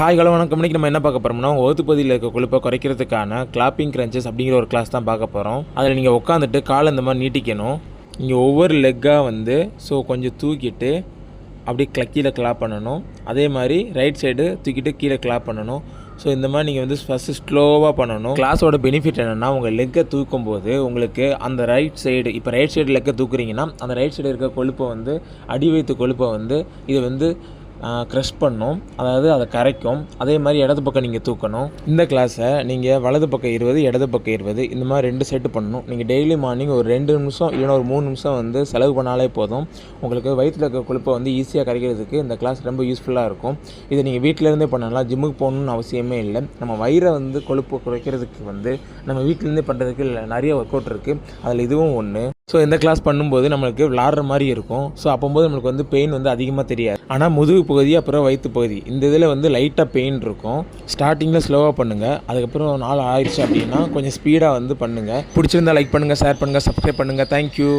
Hi hello வணக்கம். இன்னைக்கு நம்ம என்ன பார்க்க போகிறோம்னா வகுத்து பகுதியில் இருக்க கொழுப்பை குறைக்கிறதுக்கான கிளாப்பிங் கிரன்ச்சஸ் அப்படிங்கிற ஒரு கிளாஸ் தான் பார்க்க போகிறோம். அதில் நீங்கள் உட்காந்துட்டு காலை இந்த மாதிரி நீட்டிக்கணும். இங்கே ஒவ்வொரு லெக்காக வந்து கொஞ்சம் தூக்கிட்டு அப்படியே கீழே கிளாப் பண்ணணும். அதே மாதிரி ரைட் சைடு தூக்கிட்டு கீழே கிளாப் பண்ணணும். இந்த மாதிரி நீங்கள் வந்து ஃபஸ்ட்டு ஸ்லோவாக பண்ணணும். கிளாஸோட பெனிஃபிட் என்னென்னா, உங்கள் லெக்கை தூக்கும் போது உங்களுக்கு அந்த ரைட் சைடு லெக்கை தூக்குறீங்கன்னா அந்த ரைட் சைடு இருக்க கொழுப்பை வந்து அடி வைத்து கொழுப்பை வந்து இது வந்து க்ரஷ் பண்ணும், அதாவது அதை கரைக்கும். அதே மாதிரி இடது பக்கம் நீங்கள் தூக்கணும். இந்த கிளாஸை நீங்கள் வலது பக்கம் 20 இடது பக்கம் 20 இந்த மாதிரி 2 செட்டு பண்ணணும். நீங்கள் டெய்லி மார்னிங் ஒரு 2 நிமிஷம் இல்லைன்னா ஒரு 3 நிமிஷம் வந்து செலவு பண்ணாலே போதும். உங்களுக்கு வயிற்றில் இருக்க கொழுப்பை வந்து ஈஸியாக கரைக்கிறதுக்கு இந்த கிளாஸ் ரொம்ப யூஸ்ஃபுல்லாக இருக்கும். இதை நீங்கள் வீட்டிலேருந்தே பண்ணலாம், ஜிம்முக்கு போகணுன்னு அவசியமே இல்லை. நம்ம வயிறை வந்து கொழுப்பு குறைக்கிறதுக்கு வந்து நம்ம வீட்டிலேருந்தே பண்ணுறதுக்கு நிறைய ஒர்க் அவுட் இருக்குது, அதில் இதுவும் ஒன்று. இந்த கிளாஸ் பண்ணும்போது நம்மளுக்கு விளாட்ற மாதிரி இருக்கும். அப்போது நம்மளுக்கு வந்து பெயின் வந்து அதிகமாக தெரியாது. ஆனால் முதுகு பகுதி அப்புறம் வயிற்று பகுதி இந்த இதில் வந்து லைட்டாக பெயின் இருக்கும். ஸ்டார்டிங்கில் ஸ்லோவாக பண்ணுங்கள், அதுக்கப்புறம் நாள் ஆயிடுச்சு அப்படின்னா கொஞ்சம் ஸ்பீடாக வந்து பண்ணுங்கள். பிடிச்சிருந்தா லைக் பண்ணுங்கள், ஷேர் பண்ணுங்கள், சப்ஸ்கிரைப் பண்ணுங்கள். தேங்க்யூ.